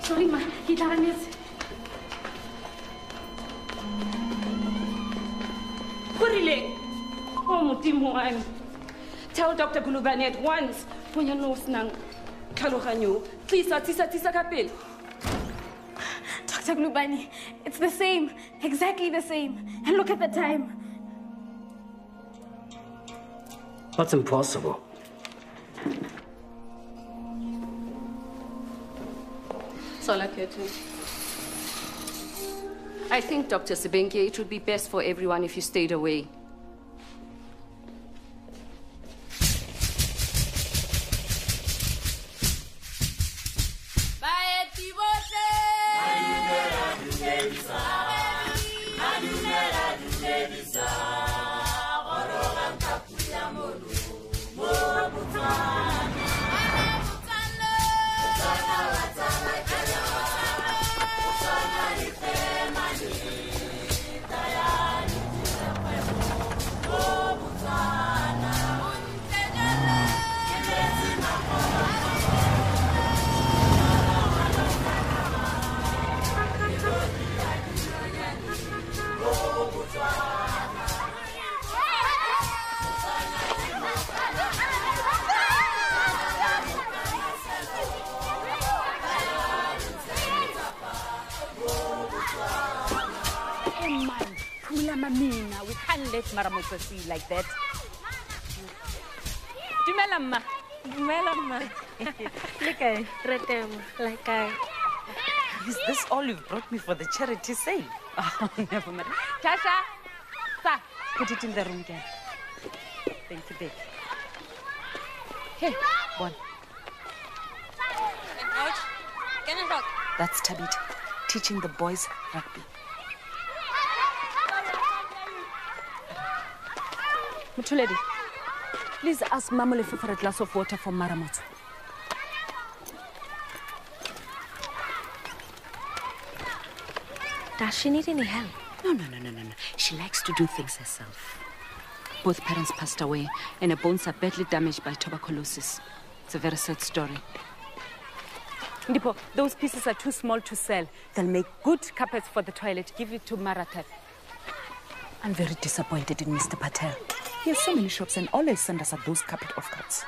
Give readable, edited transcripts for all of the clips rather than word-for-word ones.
Sorry, ma. He died. Oh, Mutimuan. Tell Dr. Gulubani at once when your nose nang Kalohanyo. Tisa kapil. Dr. Gulubani, it's the same. Exactly the same. And look at the time. That's impossible. Sola Curtin. I think, Dr. Sebenke, it would be best for everyone if you stayed away. We can't let Maramosa see like that. Dumelamma. Like I. Is this all you've brought me for the charity sale? Oh, never mind. Tasha, sir, put it in the room again. Thank you, babe. Hey, Bon. That's Tabit, teaching the boys rugby. Mutuledi, please ask Mamolefe for a glass of water for Maramoto. Does she need any help? No. She likes to do things herself. Both parents passed away, and her bones are badly damaged by tuberculosis. It's a very sad story. Ndipo, those pieces are too small to sell. They'll make good carpets for the toilet. Give it to Maratat. I'm very disappointed in Mr. Patel. He has so many shops and always send us those carpet offcuts.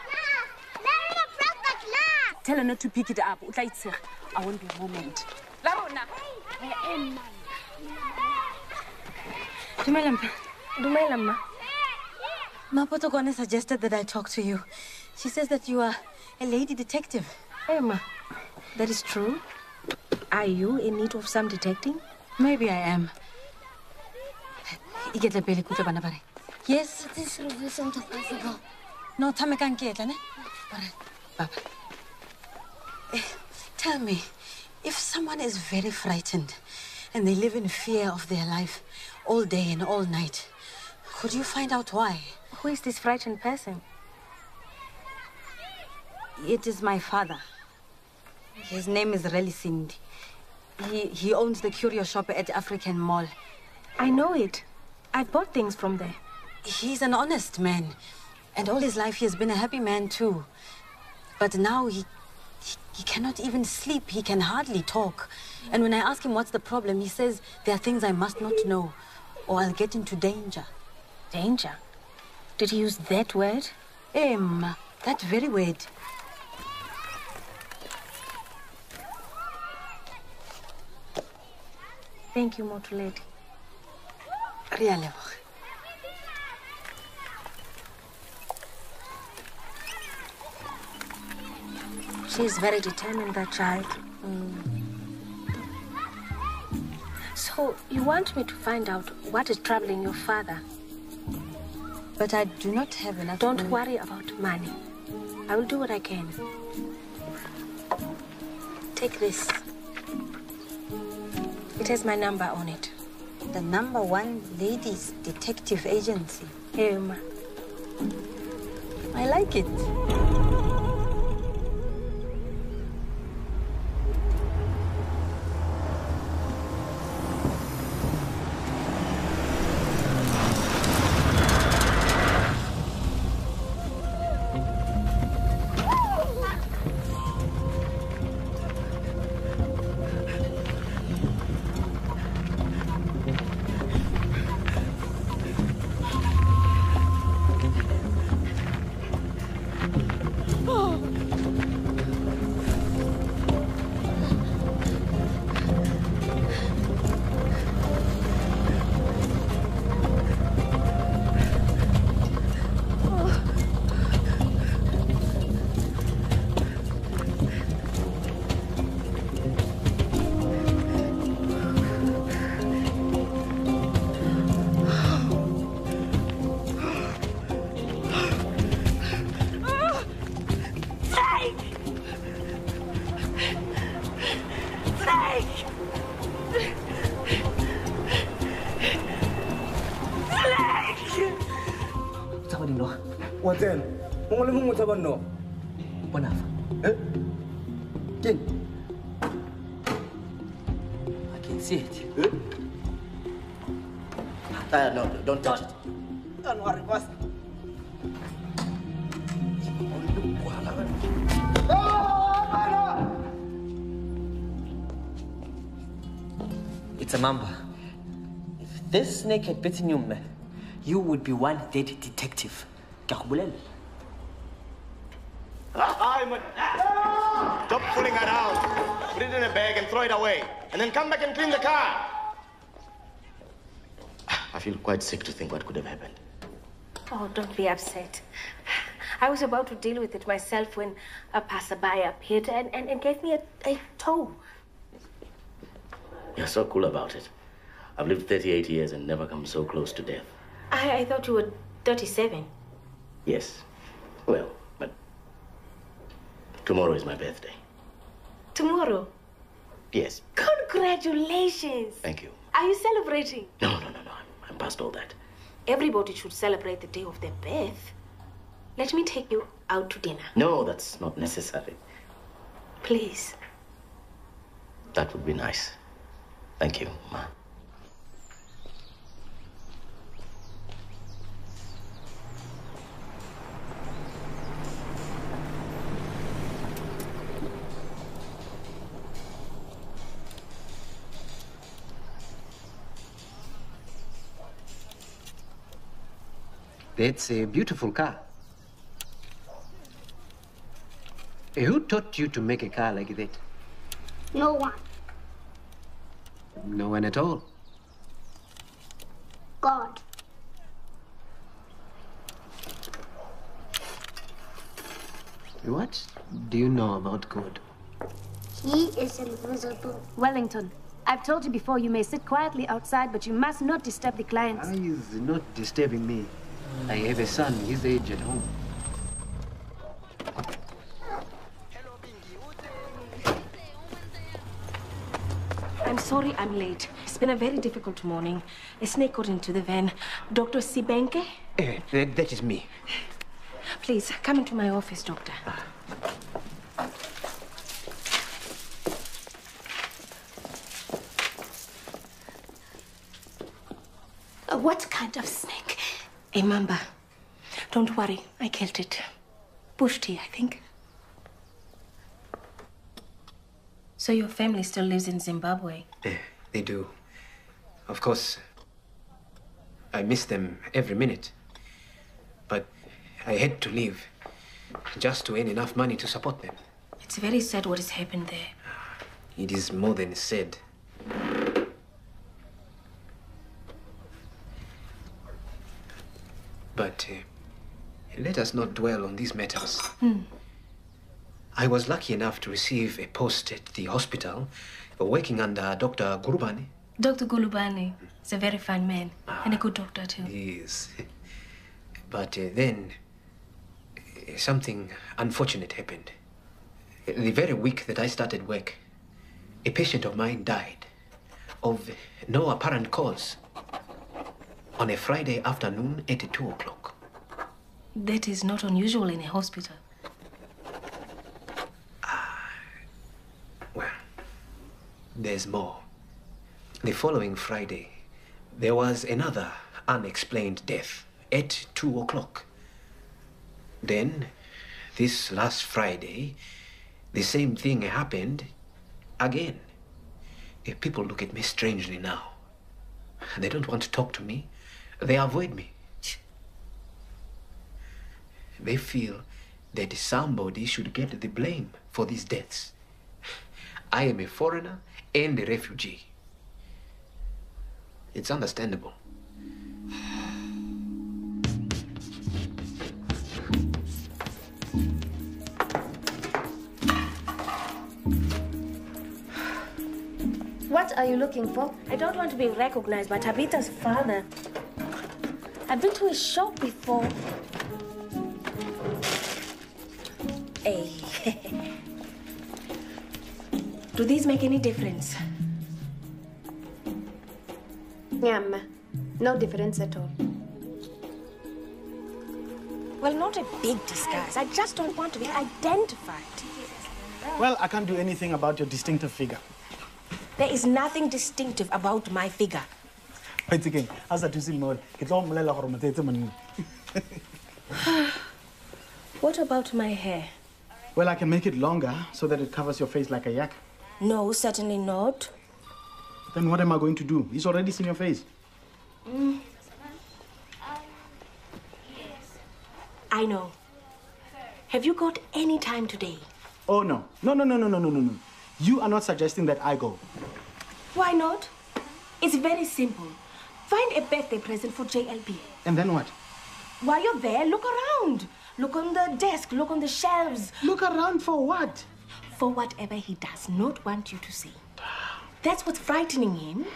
Tell her not to pick it up. I won't be a moment. Dumelamma. Mapotokone suggested that I talk to you. She says that you are a lady detective. Emma, that is true. Are you in need of some detecting? Maybe I am. Yes. This isn't possible. No, Baba. Tell me, if someone is very frightened and they live in fear of their life all day and all night, could you find out why? Who is this frightened person? It is my father. His name is Reli Sindi. He owns the curio shop at African Mall. I know it. I bought things from there. He's an honest man. And all his life he has been a happy man too. But now he cannot even sleep. He can hardly talk. And when I ask him what's the problem, he says there are things I must not know or I'll get into danger. Danger? Did he use that word? That very word. Thank you, Motuledi. Really. She's very determined, that child. So, you want me to find out what is troubling your father? But I do not have enough money. Don't worry about money. I will do what I can. Take this. It has my number on it. The #1 ladies detective agency. Emma. I like it. Tama din no. Waten, mongole mo taban no. Bonafa. King. I can see it. No, don't touch it. Don't worry, boss. It's a mamba. If this snake had bitten you, man, you would be one dead detective. Stop fooling around. Put it in a bag and throw it away. And then come back and clean the car. I feel quite sick to think what could have happened. Oh, don't be upset. I was about to deal with it myself when a passerby appeared and gave me a tow. You're so cool about it. I've lived 38 years and never come so close to death. I thought you were 37. Yes. Well, but tomorrow is my birthday. Tomorrow? Yes. Congratulations. Thank you. Are you celebrating? No. I'm past all that. Everybody should celebrate the day of their birth. Let me take you out to dinner. No, that's not necessary. Please. That would be nice. Thank you, Ma. That's a beautiful car. Who taught you to make a car like that? No one. No one at all. God. What do you know about God? He is invisible. Wellington, I've told you before you may sit quietly outside, but you must not disturb the clients. He's not disturbing me. I have a son his age at home. I'm sorry I'm late. It's been a very difficult morning. A snake got into the van. Dr. Sibenke? That is me. Please, come into my office, doctor. What kind of snake? A mamba. Don't worry, I killed it. Bush tea, I think. So your family still lives in Zimbabwe? They do. Of course, I miss them every minute. But I had to leave just to earn enough money to support them. It's very sad what has happened there. It is more than sad. But let us not dwell on these matters. I was lucky enough to receive a post at the hospital working under Dr. Gurubani. Dr. Gulubani is a very fine man and a good doctor, too. Yes. But then something unfortunate happened. The very week that I started work, a patient of mine died of no apparent cause on a Friday afternoon at 2 o'clock. That is not unusual in a hospital. Well, there's more. The following Friday, there was another unexplained death at 2 o'clock. Then, this last Friday, the same thing happened again. People look at me strangely now. They don't want to talk to me. They avoid me. They feel that somebody should get the blame for these deaths. I am a foreigner and a refugee. It's understandable. What are you looking for? I don't want to be recognized by Tabitha's father. I've been to his shop before. Hey. Do these make any difference? Nyam, no difference at all. Well, not a big disguise. I just don't want to be identified. Well, I can't do anything about your distinctive figure. There is nothing distinctive about my figure. Wait again. How's that to see more? What about my hair? Well, I can make it longer so that it covers your face like a yak. No, certainly not. Then what am I going to do? He's already seen your face. I know. Have you got any time today? Oh, no. No. You are not suggesting that I go. Why not? It's very simple. Find a birthday present for JLB. And then what? While you're there, look around. Look on the desk, look on the shelves. Look around for what? For whatever he does not want you to see. That's what's frightening him.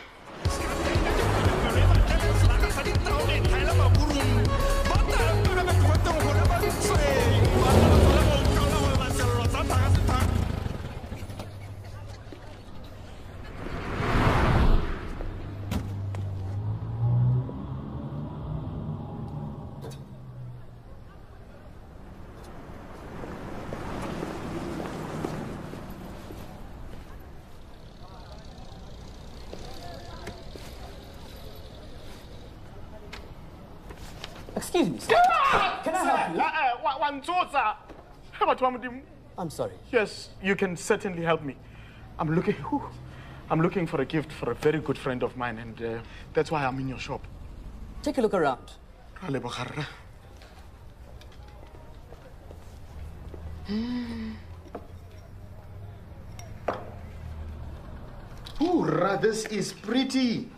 Excuse me, sir. Can I help you? I'm sorry. Yes, you can certainly help me. I'm looking for a gift for a very good friend of mine, and that's why I'm in your shop. Take a look around. Hoorah, this is pretty.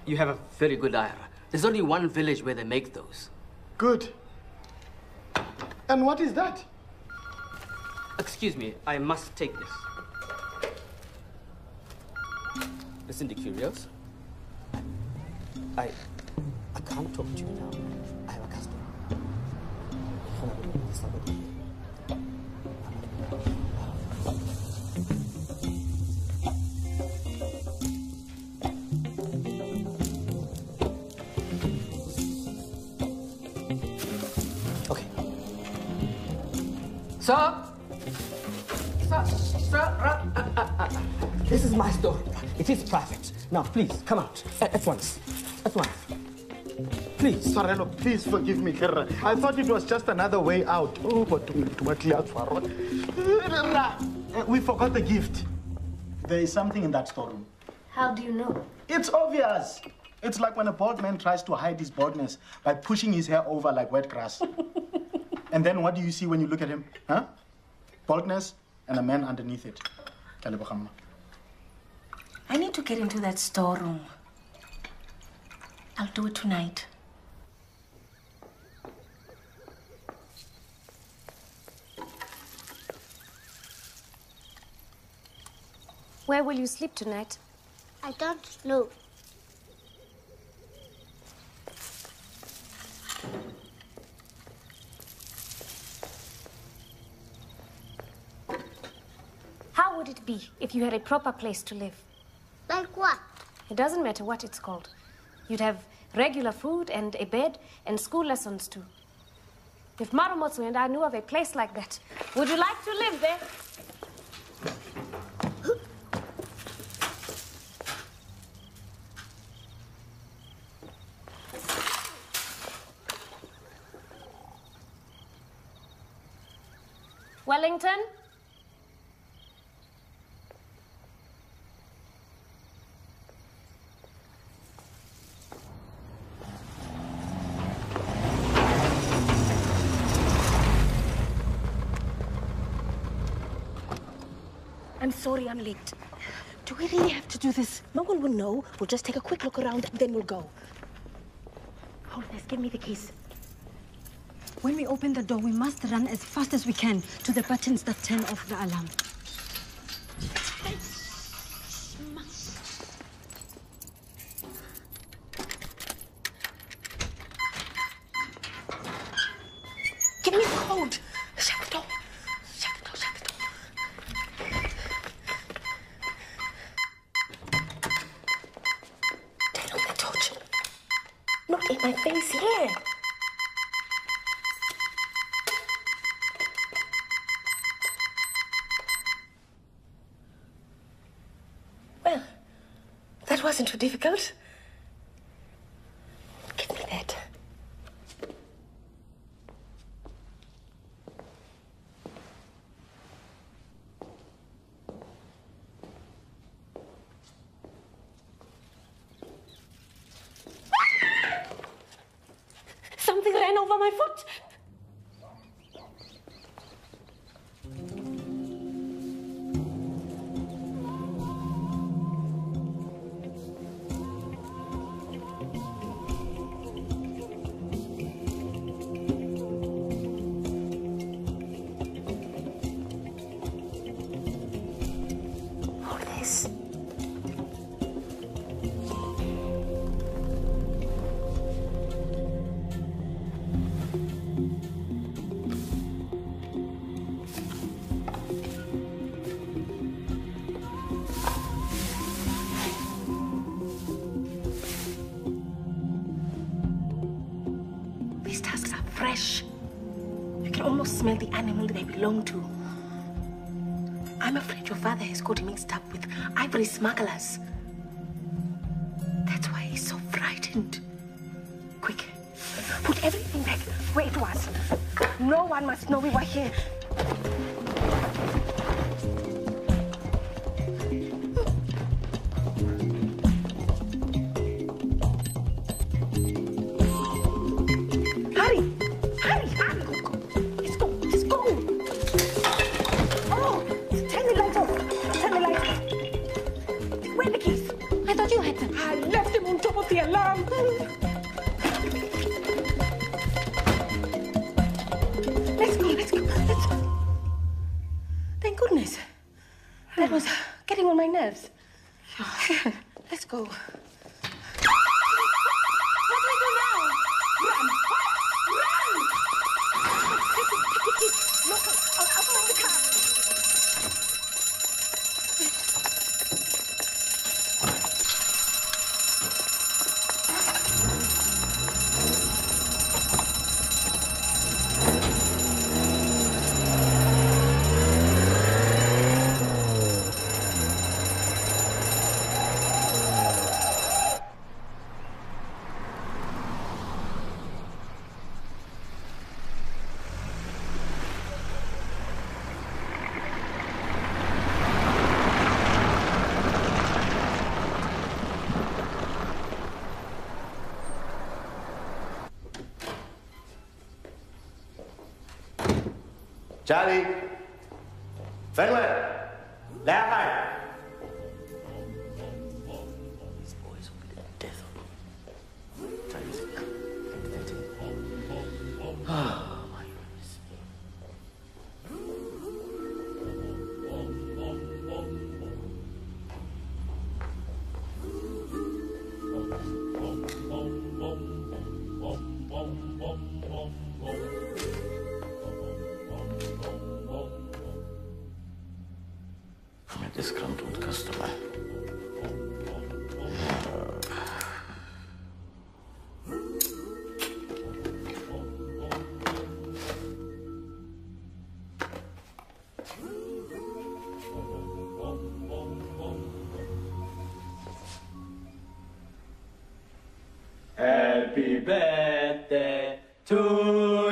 You have a very good eye. There's only one village where they make those. Good. And what is that? Excuse me, I must take this. Listen to curios. I can't talk to you now. I have a customer. Okay. Sir, this is my store. It is private. Now, please, come out. At once. At once. Please. Sarelo, please forgive me, Kerra. I thought it was just another way out. Oh, but we forgot the gift. There is something in that storeroom. How do you know? It's obvious. It's like when a bald man tries to hide his baldness by pushing his hair over like wet grass. And then what do you see when you look at him? Huh? Baldness and a man underneath it. I need to get into that storeroom. I'll do it tonight. Where will you sleep tonight? I don't know. How would it be if you had a proper place to live? Like what? It doesn't matter what it's called. You'd have regular food and a bed and school lessons too. If Marumotsu and I knew of a place like that, would you like to live there? Wellington? I'm sorry I'm late. Do we really have to do this? No one will know. We'll just take a quick look around, then we'll go. Hold this. Give me the keys. When we open the door, we must run as fast as we can to the buttons that turn off the alarm. Give me the code. Shut the door. Shut the door. Shut the door. Turn on the torch. Not in my face here. wasn't too difficult. Give me that. Something ran over my foot. Hold this. These tusks are fresh. You can almost smell the animal they belong to. I'm afraid your father has got mixed up with ivory smugglers. That's why he's so frightened. Quick, put everything back where it was. No one must know we were here. Hurry! Hurry! Hurry! Go, go. Let's go! Let's go! Oh! Turn the light off! Turn the light off! Where are the keys? I thought you had them. I left them on top of the alarm. Let's go, let's go, let's go. Thank goodness. That was getting on my nerves. Let's go. What do we do now? Run! Run! Look, I'll find the car. Charlie. Fenway. Left eye. These boys will be the death of me. Charlie's Oh, my goodness. I'm a disgruntled customer. Happy birthday to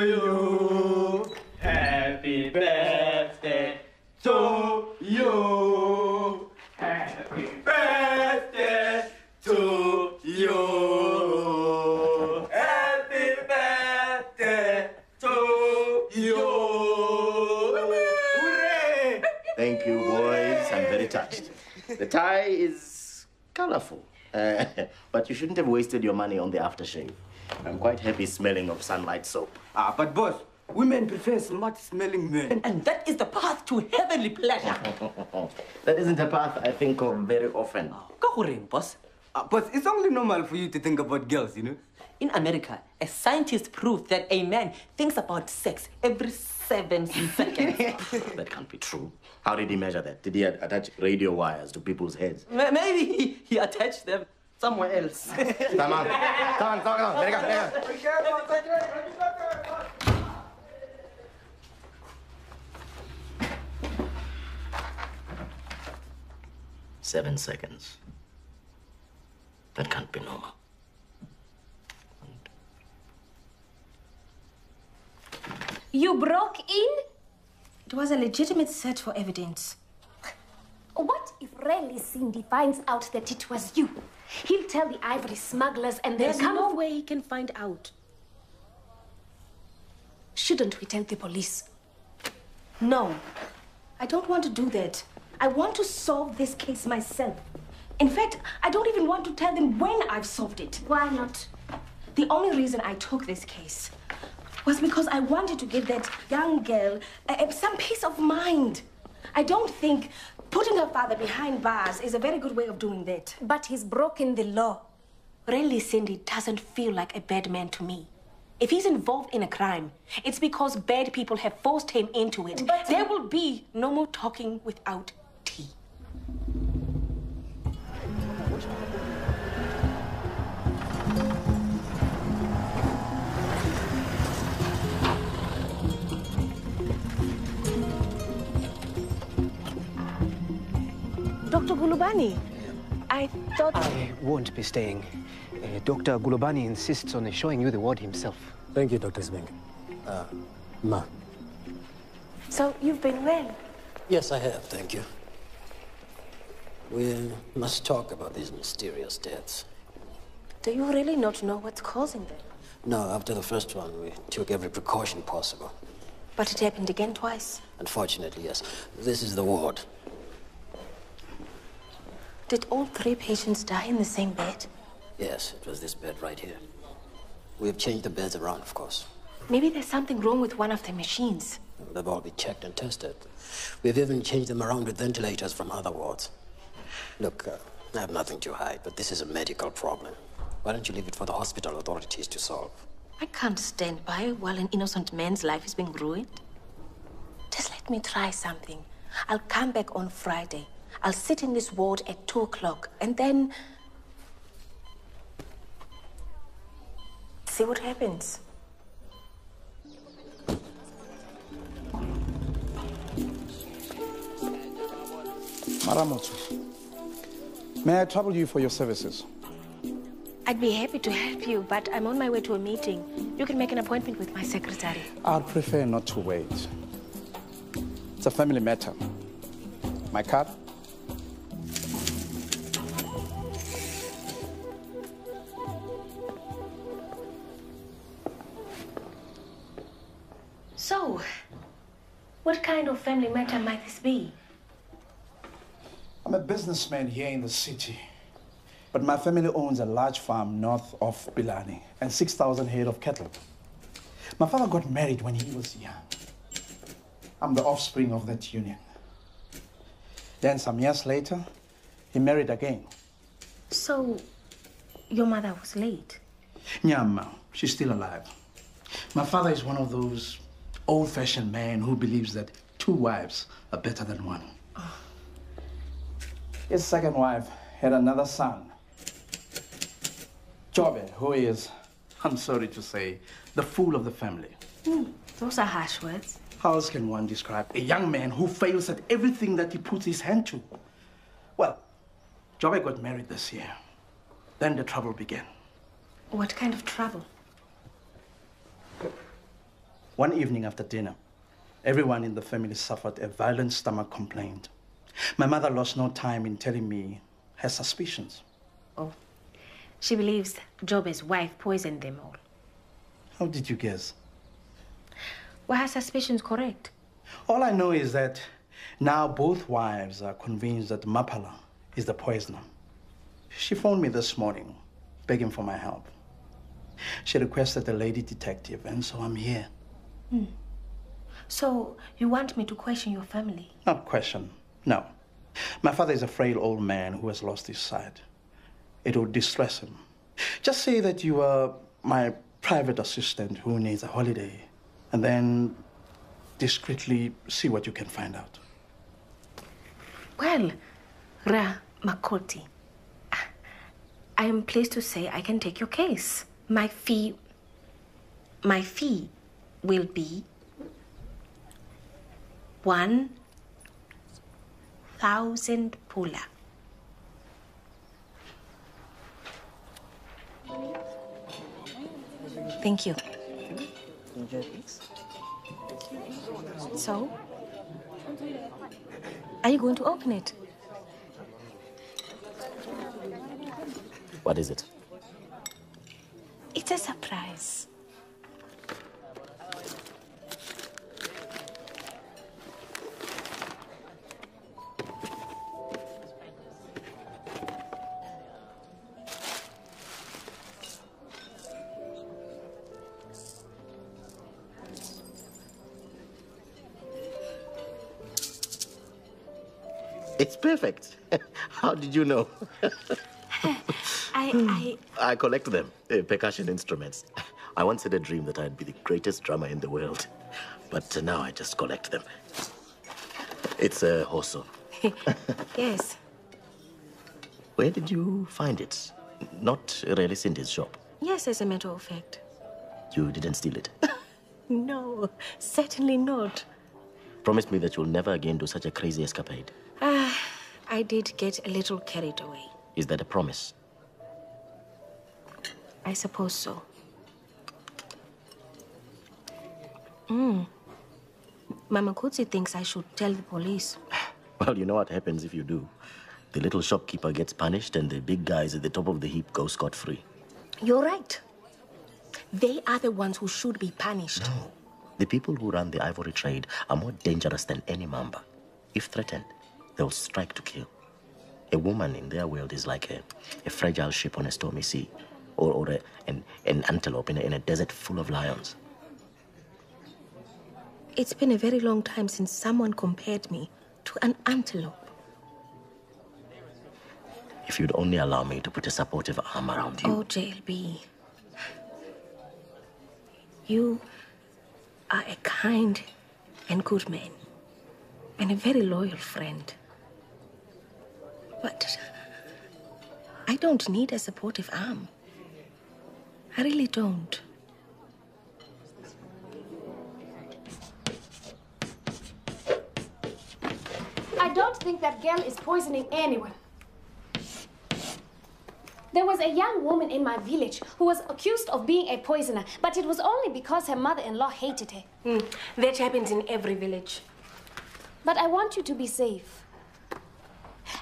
you. Happy birthday to you. Happy birthday to you. Happy birthday to you. Hooray! Thank you, boys. I'm very touched. The tie is colorful. But you shouldn't have wasted your money on the aftershave. I'm quite happy smelling of sunlight soap. But boss, women prefer smart-smelling men. And that is the path to heavenly pleasure. That isn't a path I think of very often. Boss. Boss, it's only normal for you to think about girls, you know? In America, a scientist proved that a man thinks about sex every 7 seconds. That can't be true. How did he measure that? Did he attach radio wires to people's heads? Maybe he attached them somewhere else. Come on. Come on. Let it go. 7 seconds. That can't be normal. You broke in? It was a legitimate search for evidence. What if really Cindy finds out that it was you? He'll tell the ivory smugglers and they'll There's come... no way he can find out. Shouldn't we tell the police? No, I don't want to do that. I want to solve this case myself. In fact, I don't even want to tell them when I've solved it. Why not? The only reason I took this case was because I wanted to give that young girl some peace of mind. I don't think putting her father behind bars is a very good way of doing that. But he's broken the law. Really, Cindy doesn't feel like a bad man to me. If he's involved in a crime, it's because bad people have forced him into it. But there will be no more talking without tea. Dr. Gulubani, I thought... I won't be staying. Dr. Gulubani insists on showing you the ward himself. Thank you, Dr. Smink. Ma. So, you've been well? Yes, I have, thank you. We must talk about these mysterious deaths. Do you really not know what's causing them? No, after the first one, we took every precaution possible. But it happened again twice. Unfortunately, yes. This is the ward. Did all 3 patients die in the same bed? Yes, it was this bed right here. We have changed the beds around, of course. Maybe there's something wrong with one of the machines. They've all been checked and tested. We've even changed them around with ventilators from other wards. Look, I have nothing to hide, but this is a medical problem. Why don't you leave it for the hospital authorities to solve? I can't stand by while an innocent man's life is being ruined. Just let me try something. I'll come back on Friday. I'll sit in this ward at 2 o'clock, and then... see what happens. Maramoto, may I trouble you for your services? I'd be happy to help you, but I'm on my way to a meeting. You can make an appointment with my secretary. I'd prefer not to wait. It's a family matter. My card? So, what kind of family matter might this be? I'm a businessman here in the city, but my family owns a large farm north of Bilani and 6,000 head of cattle. My father got married when he was young. I'm the offspring of that union. Then some years later, he married again. So, your mother was late? Nyama, she's still alive. My father is one of those old-fashioned men who believes that 2 wives are better than 1. Oh. His second wife had another son, Jobe, who is, I'm sorry to say, the fool of the family. Those are harsh words. How else can one describe a young man who fails at everything that he puts his hand to? Well, Jobe got married this year. Then the trouble began. What kind of trouble? One evening after dinner, everyone in the family suffered a violent stomach complaint. My mother lost no time in telling me her suspicions. Oh, she believes Jobe's wife poisoned them all. How did you guess? Were her suspicions correct? All I know is that now both wives are convinced that Mapala is the poisoner. She phoned me this morning, begging for my help. She requested a lady detective, and so I'm here. So, you want me to question your family? Not question, no. My father is a frail old man who has lost his sight. It would distress him. Just say that you are my private assistant who needs a holiday, and then discreetly see what you can find out. Well, Ra Makoti, I am pleased to say I can take your case. My fee will be 1,000 pula. Thank you. Enjoy this. So, are you going to open it? What is it? It's a surprise. It's perfect. How did you know? I collect them, percussion instruments. I once had a dream that I'd be the greatest drummer in the world, but now I just collect them. It's a hoso. Yes. Where did you find it? Not really Cindy's shop. Yes, as a matter of fact. You didn't steal it. No, certainly not. Promise me that you'll never again do such a crazy escapade. I did get a little carried away. Is that a promise? I suppose so. Mama Kutsi thinks I should tell the police. Well, you know what happens if you do. The little shopkeeper gets punished and the big guys at the top of the heap go scot-free. You're right. They are the ones who should be punished. No. The people who run the ivory trade are more dangerous than any mamba. If threatened, they'll strike to kill. A woman in their world is like a fragile ship on a stormy sea, or an antelope in a desert full of lions. It's been a very long time since someone compared me to an antelope. If you'd only allow me to put a supportive arm around you. Oh, JLB. You are a kind and good man, and a very loyal friend. But I don't need a supportive arm. I really don't. I don't think that girl is poisoning anyone. There was a young woman in my village who was accused of being a poisoner, but it was only because her mother-in-law hated her. That happens in every village. But I want you to be safe.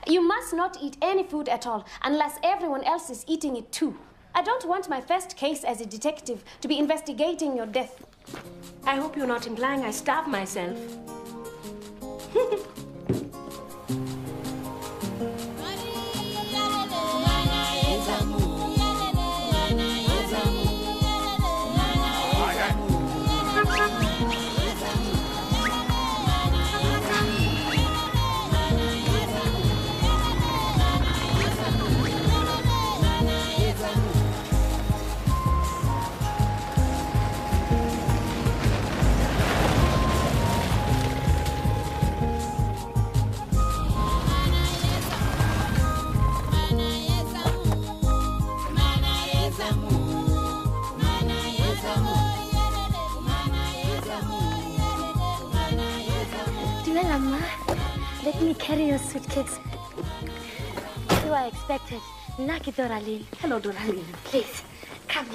You must not eat any food at all unless everyone else is eating it too. I don't want my first case as a detective to be investigating your death. I hope you're not implying I starve myself. Let me carry your suitcase. So I expected. Naki Doralil. Hello, Doralil. Please, come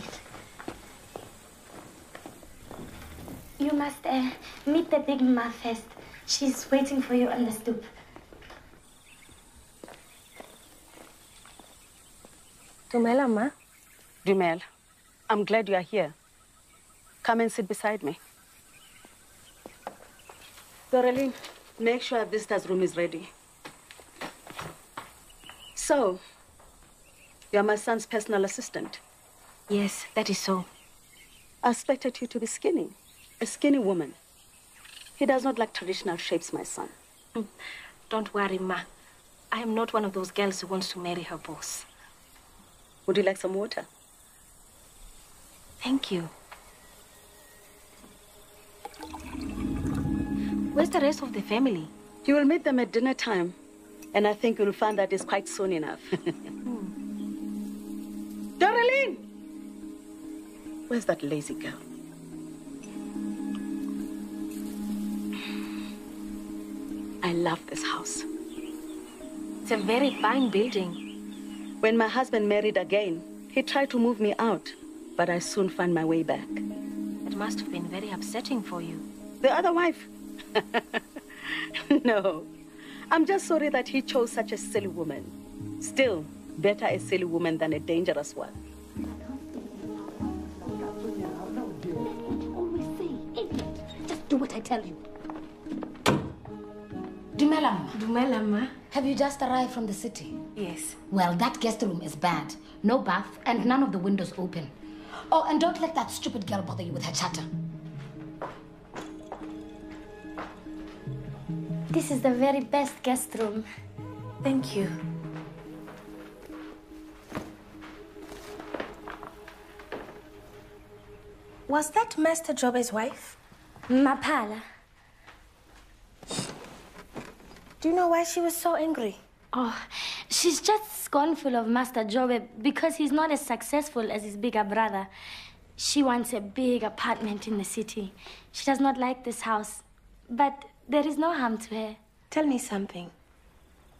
in. You must meet the big ma first. She's waiting for you on the stoop. Dumela, ma. Dumel, I'm glad you are here. Come and sit beside me. Doralin, make sure our visitor's room is ready. So, you're my son's personal assistant. Yes, that is so. I expected you to be skinny, a skinny woman. He does not like traditional shapes, my son. Don't worry, ma. I am not one of those girls who wants to marry her boss. Would you like some water? Thank you. Where's the rest of the family? You will meet them at dinner time. And I think you'll find that is quite soon enough. Doralin! Where's that lazy girl? I love this house. It's a very fine building. When my husband married again, he tried to move me out. but I soon find my way back. It must have been very upsetting for you. The other wife? No. I'm just sorry that he chose such a silly woman. Still, better a silly woman than a dangerous one. Always say, idiot. Just do what I tell you. Dumelam. Have you just arrived from the city? Yes. Well, that guest room is bad. No bath and none of the windows open. Oh, and don't let that stupid girl bother you with her chatter. This is the very best guest room. Thank you. Was that Master Jobe's wife? Mapala. Do you know why she was so angry? Oh, she's just scornful of Master Jobe because he's not as successful as his bigger brother. She wants a big apartment in the city. She does not like this house, but there is no harm to her. Tell me something.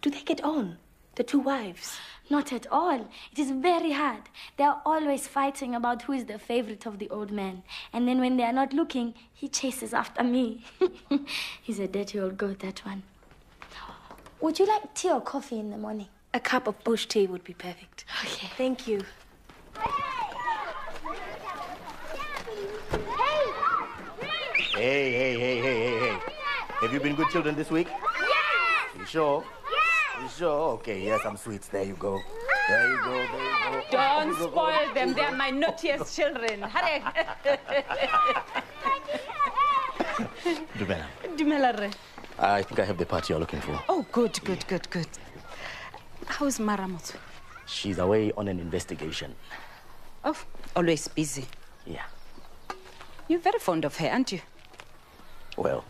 Do they get on, the two wives? Not at all. It is very hard. They are always fighting about who is the favorite of the old man. And then when they are not looking, he chases after me. He's a dirty old goat, that one. Would you like tea or coffee in the morning? A cup of bush tea would be perfect. Okay. Thank you. Hey. Have you been good children this week? Yes! You sure? Yes! You sure? Okay, yes, I'm sweets. There you go. There you go. Don't spoil them. They're my naughtiest children. Hurry. Dumela. I think I have the part you're looking for. Oh, good. How's Maramoto? She's away on an investigation. Oh, always busy. Yeah. You're very fond of her, aren't you? Well,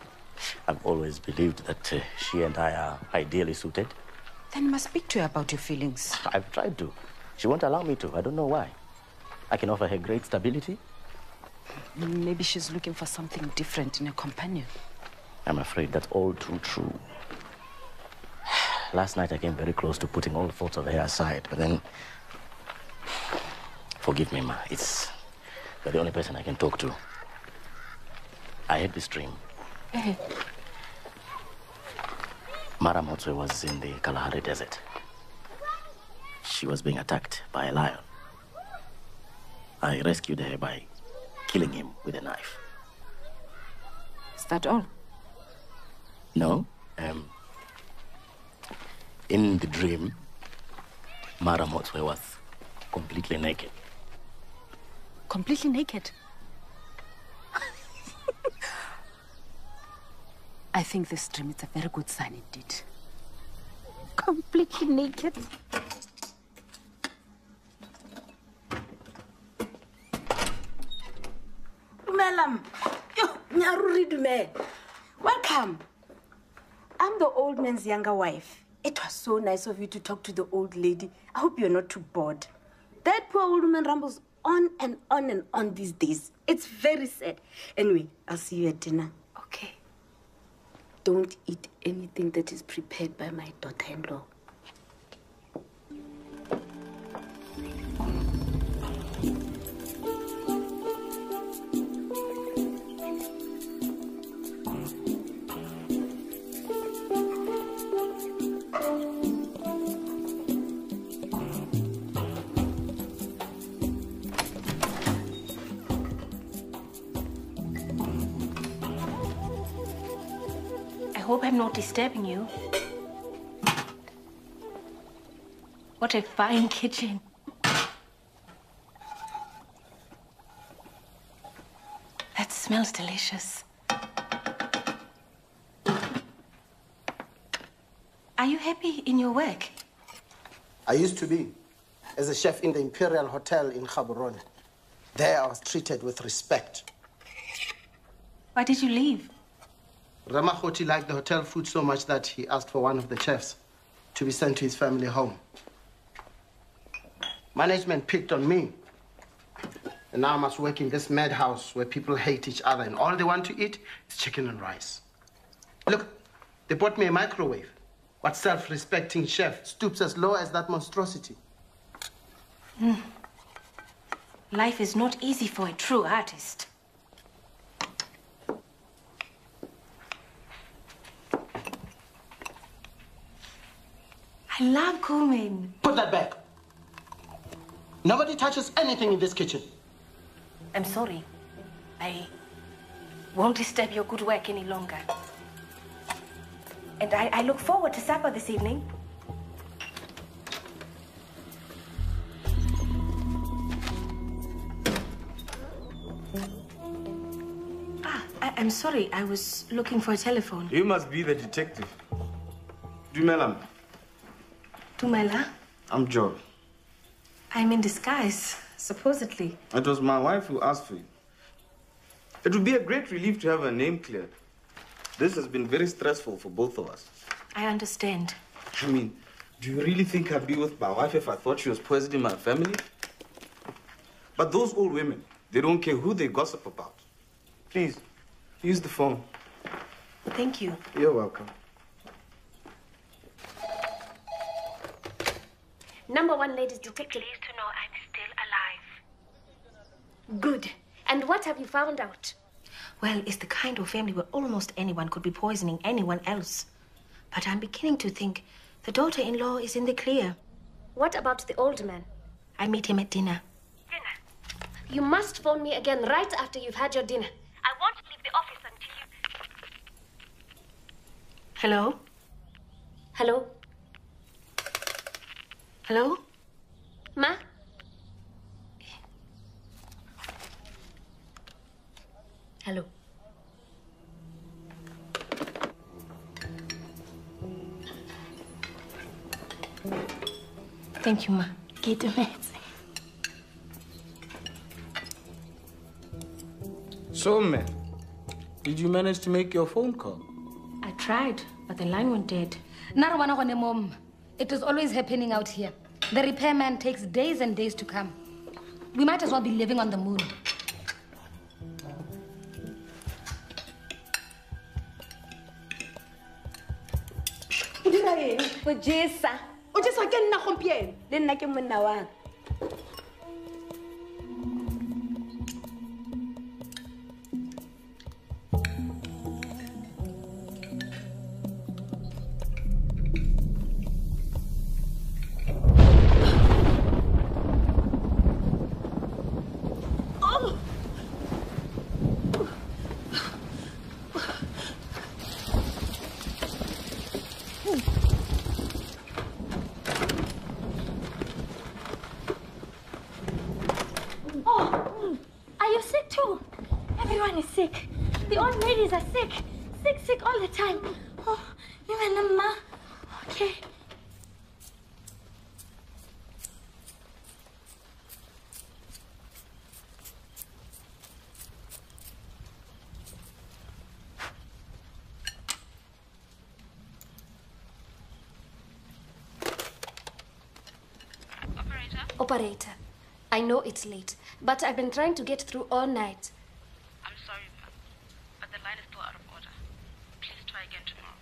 I've always believed that she and I are ideally suited. Then you must speak to her about your feelings. I've tried to. She won't allow me to. I don't know why. I can offer her great stability. Maybe she's looking for something different in a companion. I'm afraid that's all too true. Last night I came very close to putting all thoughts of her aside, but then... Forgive me, Ma. You're the only person I can talk to. I had this dream. Mara Motswe was in the Kalahari Desert. She was being attacked by a lion. I rescued her by killing him with a knife. Is that all? No. In the dream, Mara Motswe was completely naked. Completely naked? I think this dream is a very good sign indeed. Completely naked. Dumelam. Yo, nyaruri dume. Welcome. I'm the old man's younger wife. It was so nice of you to talk to the old lady. I hope you're not too bored. That poor old woman rambles on and on and on these days. It's very sad. Anyway, I'll see you at dinner. Okay. Don't eat anything that is prepared by my daughter-in-law. I hope I'm not disturbing you. What a fine kitchen. That smells delicious. Are you happy in your work? I used to be, as a chef in the Imperial Hotel in Gaborone. There I was treated with respect. Why did you leave? Ramakhoti liked the hotel food so much that he asked for one of the chefs to be sent to his family home. Management picked on me. And now I must work in this madhouse where people hate each other and all they want to eat is chicken and rice. Look, they bought me a microwave. What self-respecting chef stoops as low as that monstrosity? Life is not easy for a true artist. I love cumin. Put that back. Nobody touches anything in this kitchen. I'm sorry. I won't disturb your good work any longer. And I look forward to supper this evening. I'm sorry, I was looking for a telephone. You must be the detective. Dumela. Tumela? I'm Joe. I'm in disguise, supposedly. It was my wife who asked for you. It would be a great relief to have her name cleared. This has been very stressful for both of us. I understand. I mean, do you really think I'd be with my wife if I thought she was poisoning my family? But those old women, they don't care who they gossip about. Please, use the phone. Thank you. You're welcome. Number 1, ladies detective. Pleased to know I'm still alive. Good. And what have you found out? Well, it's the kind of family where almost anyone could be poisoning anyone else. But I'm beginning to think the daughter-in-law is in the clear. What about the old man? I meet him at dinner. You must phone me again right after you've had your dinner. I won't leave the office until you... Hello? Hello? Hello? Ma? Hello. Thank you, Ma. Get to it. So, man, did you manage to make your phone call? I tried, but the line went dead. Narwana mom. It is always happening out here. The repairman takes days and days to come. We might as well be living on the moon. Ojesa. Ojesa ke nna gompieno. Le nna ke monna wa ka. Sick all the time. Oh, you and Ma. Okay. Operator, I know it's late, but I've been trying to get through all night. I'm sorry, ma'am, but the line is still out of order. Please try again tomorrow.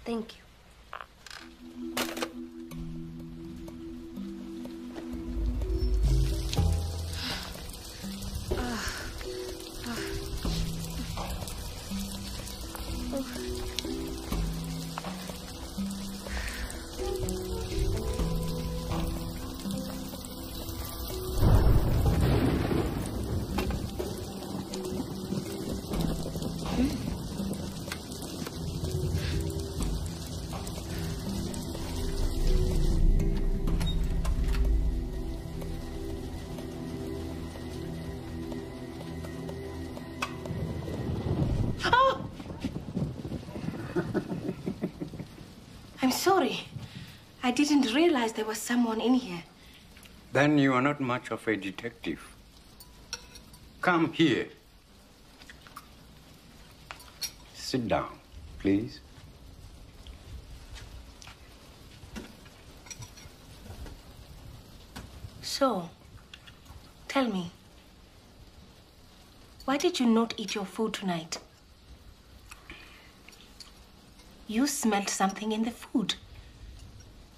Thank you. I'm sorry. I didn't realize there was someone in here. Then you are not much of a detective. Come here. Sit down, please. So, tell me, why did you not eat your food tonight? You smelled something in the food.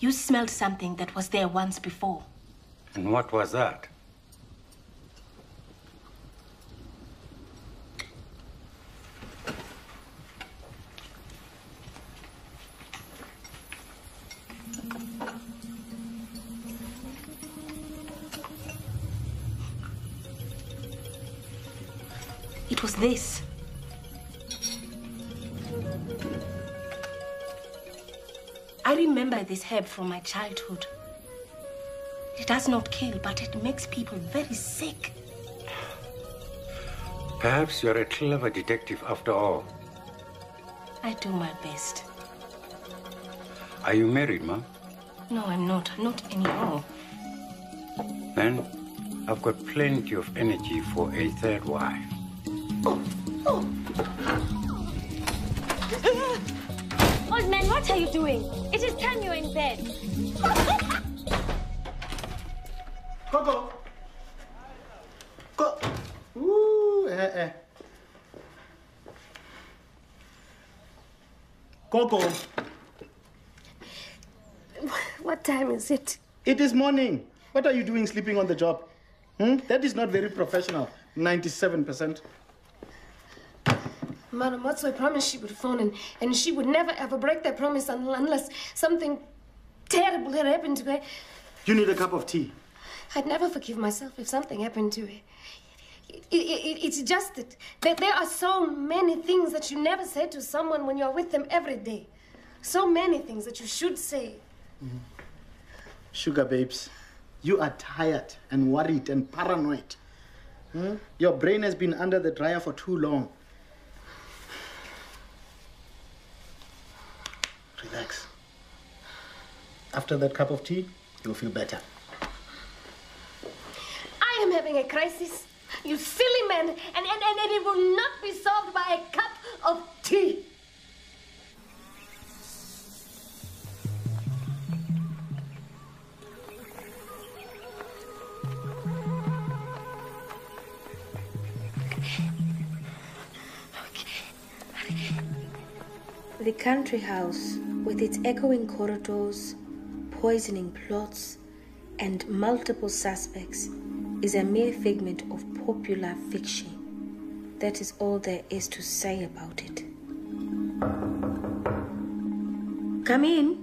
You smelled something that was there once before. And what was that? It was this. I remember this herb from my childhood. It does not kill, but it makes people very sick. Perhaps you're a clever detective after all. I do my best. Are you married, Mom? No, I'm not. Not anymore. Then I've got plenty of energy for a third wife. Old man, what are you doing? It is time you're in bed. Coco! Go! Ooh, Coco! What time is it? It is morning. What are you doing sleeping on the job? That is not very professional. 97%. Madam Watson promised she would phone, and she would never ever break that promise unless something terrible had happened to her. You need a cup of tea. I'd never forgive myself if something happened to her. It's just that there are so many things that you never say to someone when you're with them every day. So many things that you should say. Sugar babes, you are tired and worried and paranoid. Your brain has been under the dryer for too long. Relax. After that cup of tea, you'll feel better. I am having a crisis, you silly man, and it will not be solved by a cup of tea. The country house, with its echoing corridors, poisoning plots, and multiple suspects, is a mere figment of popular fiction. That is all there is to say about it. Come in.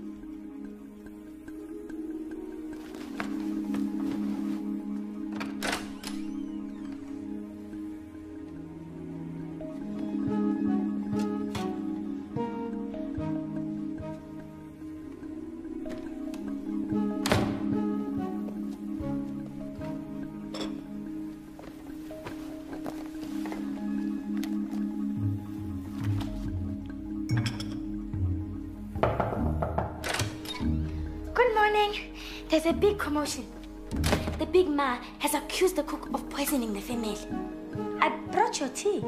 There's a big commotion. The big ma has accused the cook of poisoning the female. I brought your tea.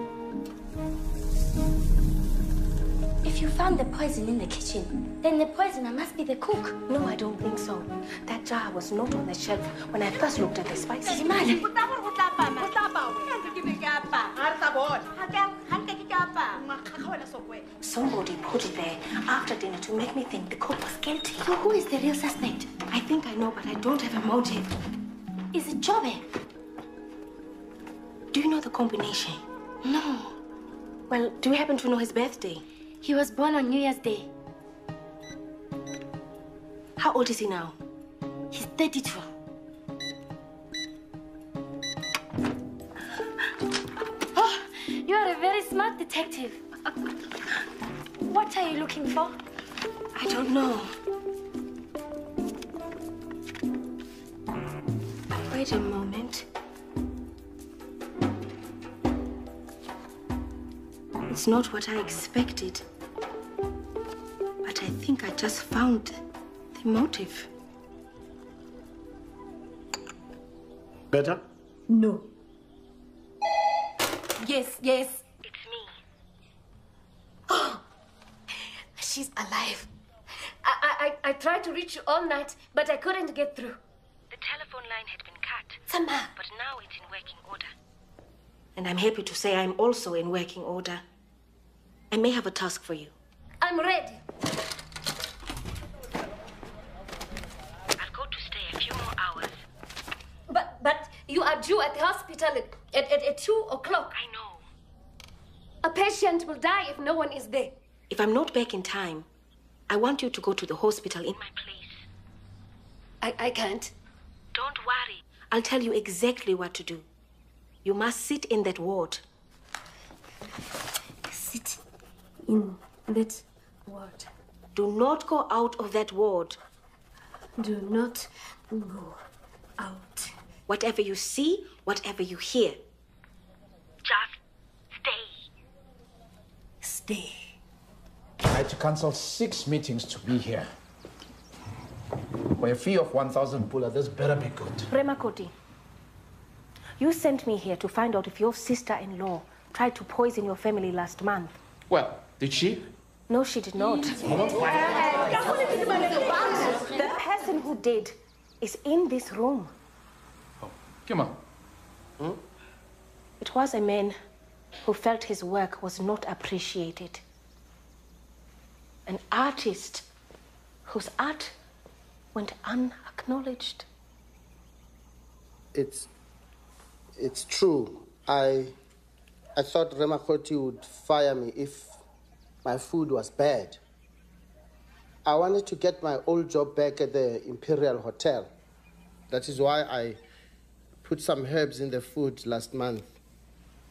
If you found the poison in the kitchen, then the poisoner must be the cook. No, I don't think so. That jar was not on the shelf when I first looked at the spices. Somebody put it there after dinner to make me think the cook was guilty. So who is the real suspect? I think I know, but I don't have a motive. Is it Jobe? Do you know the combination? No. Well, do you happen to know his birthday? He was born on New Year's Day. How old is he now? He's 32. Oh, you are a very smart detective. What are you looking for? I don't know. Wait a moment. It's not what I expected. But I think I just found the motive. Better? No. Yes. It's me. Oh, she's alive. I tried to reach you all night, but I couldn't get through. The telephone line had been cut. Sama. But now it's in working order. And I'm happy to say I'm also in working order. I may have a task for you. I'm ready. I'll go to stay a few more hours. But you are due at the hospital at 2 o'clock. I know. A patient will die if no one is there. If I'm not back in time, I want you to go to the hospital in my place. I can't. Don't worry. I'll tell you exactly what to do. You must sit in that ward. Sit in that ward. Do not go out of that ward. Do not go out. Whatever you see, whatever you hear. Just stay. Stay. I had to cancel 6 meetings to be here. For a fee of 1,000 pula, this better be good. Remakoti, you sent me here to find out if your sister-in-law tried to poison your family last month. Well, did she? No, she did not. The person who did is in this room. Come on. It was a man who felt his work was not appreciated. An artist whose art went unacknowledged. It's true. I thought Remakoti would fire me if my food was bad. I wanted to get my old job back at the Imperial Hotel. That is why I put some herbs in the food last month.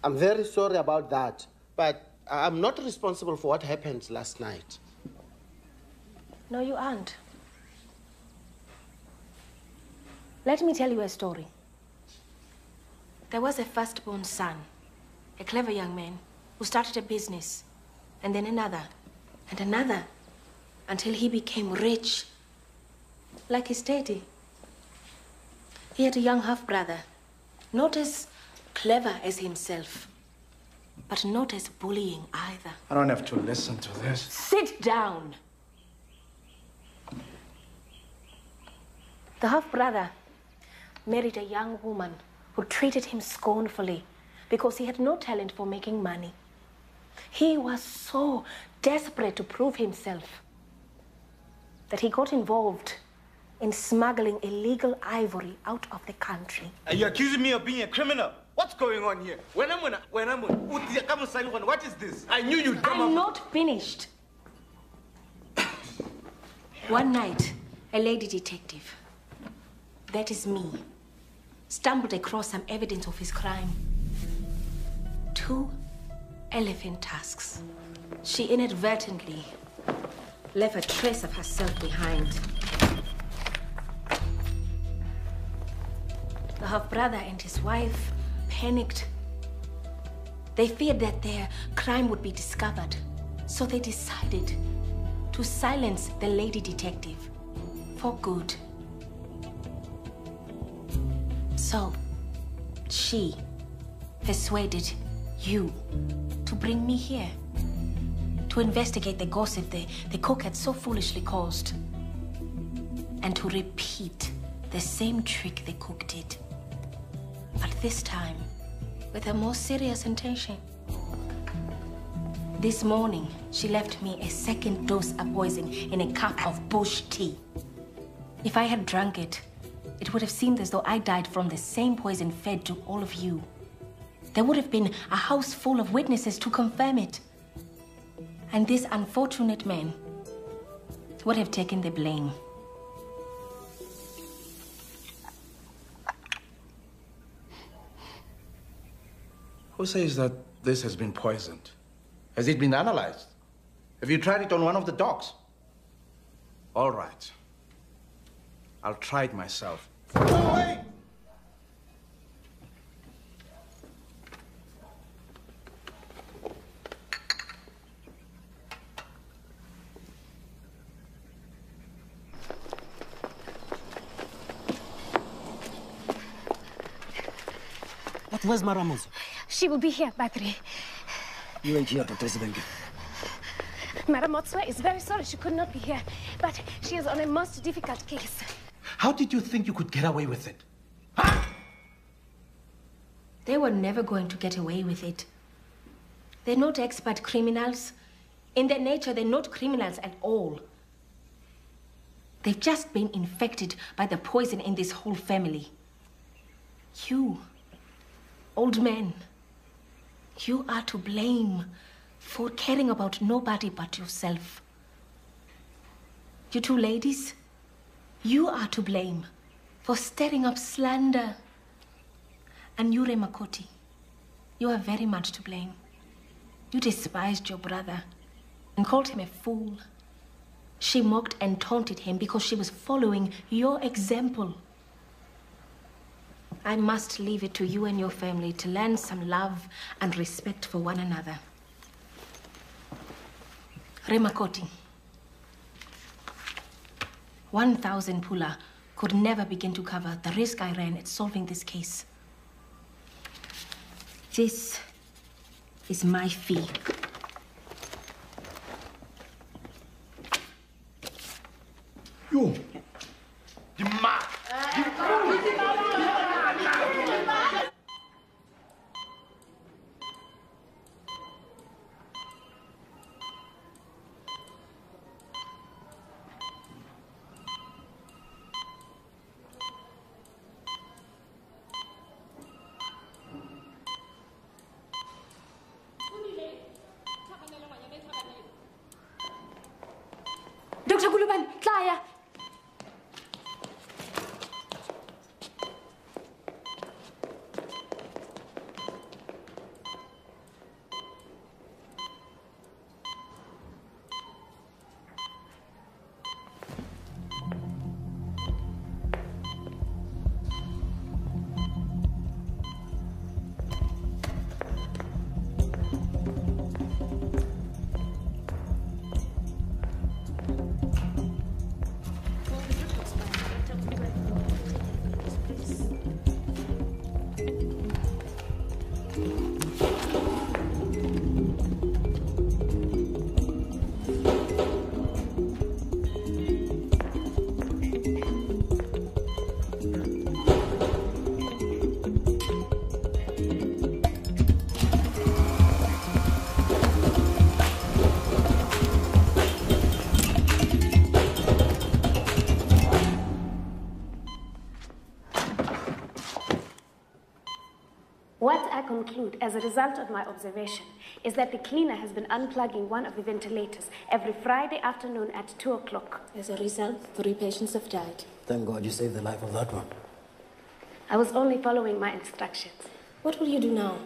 I'm very sorry about that, but I'm not responsible for what happened last night. No, you aren't. Let me tell you a story. There was a firstborn son, a clever young man, who started a business, and then another, and another, until he became rich, like his daddy. He had a young half-brother, not as clever as himself, but not as bullying either. I don't have to listen to this. Sit down. The half-brother married a young woman who treated him scornfully because he had no talent for making money. He was so desperate to prove himself that he got involved in smuggling illegal ivory out of the country. Are you accusing me of being a criminal? What's going on here? What is this? I knew you'd come I'm not finished. One night, a lady detective, that is me, stumbled across some evidence of his crime. 2 elephant tusks. She inadvertently left a trace of herself behind. The half-brother and his wife panicked. They feared that their crime would be discovered, so they decided to silence the lady detective for good. So, she persuaded you to bring me here to investigate the gossip the cook had so foolishly caused, and to repeat the same trick the cook did, but this time with a more serious intention. This morning, she left me a second dose of poison in a cup of bush tea. If I had drunk it, it would have seemed as though I died from the same poison fed to all of you. There would have been a house full of witnesses to confirm it. And this unfortunate man would have taken the blame. Who says that this has been poisoned? Has it been analyzed? Have you tried it on one of the dogs? All right. I'll try it myself. Go away! But where's Maramuzo? She will be here by 3. You ain't here, Dr. Zibenga. Madam Motswe is very sorry she could not be here, but she is on a most difficult case. How did you think you could get away with it? They were never going to get away with it. They're not expert criminals. In their nature, they're not criminals at all. They've just been infected by the poison in this whole family. You, old man, you are to blame for caring about nobody but yourself. You two ladies, you are to blame for stirring up slander. And you, Remakoti, you are very much to blame. You despised your brother and called him a fool. She mocked and taunted him because she was following your example. I must leave it to you and your family to learn some love and respect for one another. Remakoti, 1,000 pula could never begin to cover the risk I ran at solving this case. This is my fee. You. Dr. Guluban, Klaya. What I conclude as a result of my observation is that the cleaner has been unplugging one of the ventilators every Friday afternoon at 2 o'clock. As a result, 3 patients have died. Thank God you saved the life of that one. I was only following my instructions. What will you do now?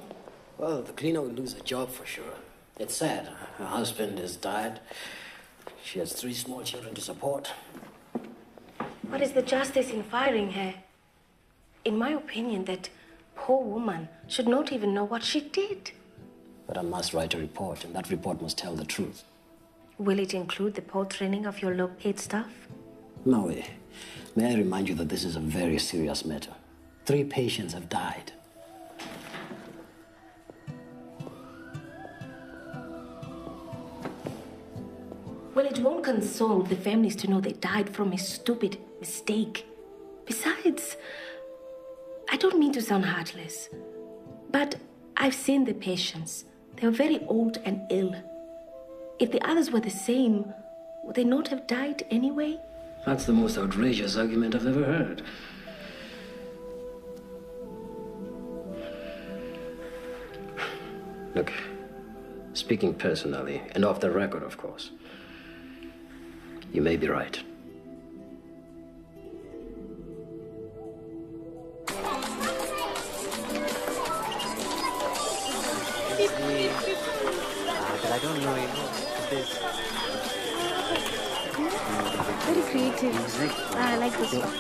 Well, the cleaner will lose her job for sure. It's sad. Her husband has died. She has 3 small children to support. What is the justice in firing her? In my opinion, that poor woman should not even know what she did. But I must write a report, and that report must tell the truth. Will it include the poor training of your low-paid staff? No way. May I remind you that this is a very serious matter. 3 patients have died. Well, it won't console the families to know they died from a stupid mistake. Besides, I don't mean to sound heartless, but I've seen the patients. They were very old and ill. If the others were the same, would they not have died anyway? That's the most outrageous argument I've ever heard. Look, speaking personally, and off the record, of course, you may be right. But I don't know, this. Very creative. I like this one.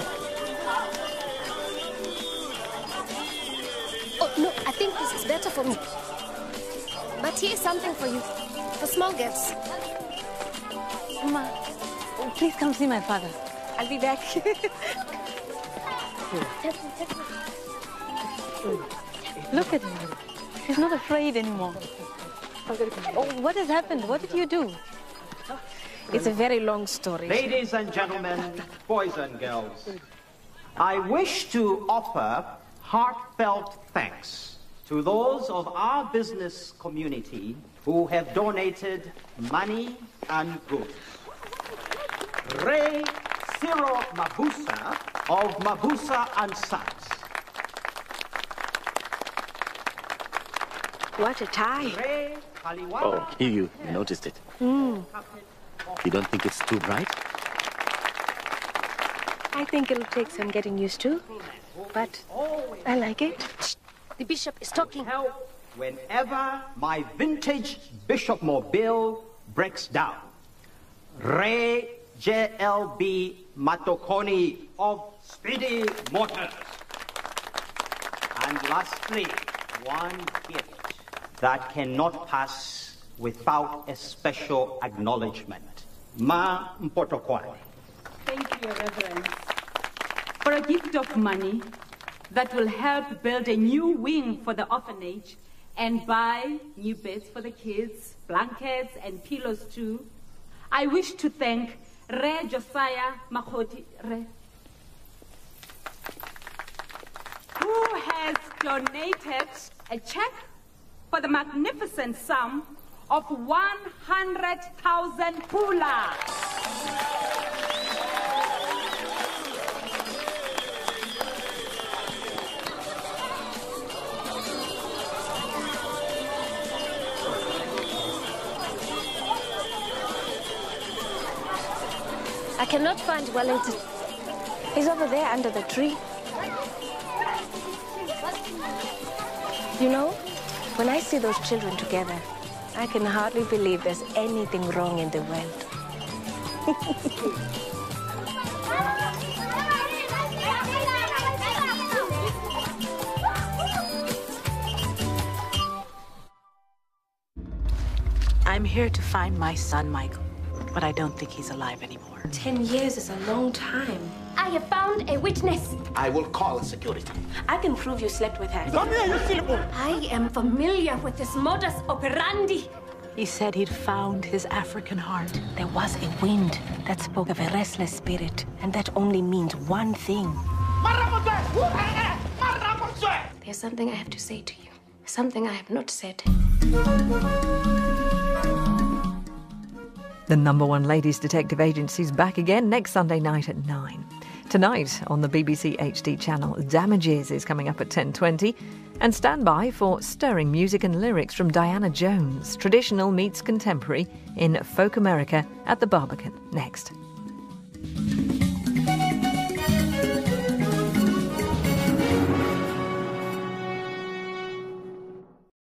Oh, no, I think this is better for me. But here's something for you. For small gifts. Mama, please come see my father. I'll be back. Look at him. He's not afraid anymore. Oh, what has happened? What did you do? It's a very long story. Ladies and gentlemen, boys and girls, I wish to offer heartfelt thanks to those of our business community who have donated money and goods. Ray Ciro Mabusa of Mabusa and Sons. What a tie. Oh, you noticed it. Mm. You don't think it's too bright? I think it'll take some getting used to, but I like it. The bishop is talking. whenever my vintage Bishop Mobile breaks down. Ray JLB Matokoni of Speedy Motors. And lastly, one gift that cannot pass without a special acknowledgement. Ma Mpotokwane. Thank you, Your Reverence, for a gift of money that will help build a new wing for the orphanage and buy new beds for the kids, blankets and pillows too. I wish to thank Re Josiah Makoti Re, who has donated a check for the magnificent sum of 100,000 pula. I cannot find Wellington. He's over there under the tree. You know, when I see those children together, I can hardly believe there's anything wrong in the world. I'm here to find my son, Michael, but I don't think he's alive anymore. 10 years is a long time. I have found a witness. I will call security. I can prove you slept with her. Come here, you silly boy. I am familiar with this modus operandi. He said he'd found his African heart. There was a wind that spoke of a restless spirit, and that only means one thing. There's something I have to say to you. Something I have not said. The #1 Ladies Detective Agency's back again next Sunday night at 9. Tonight on the BBC HD channel, Damages is coming up at 10:20. And stand by for stirring music and lyrics from Diana Jones, traditional meets contemporary in Folk America at the Barbican next.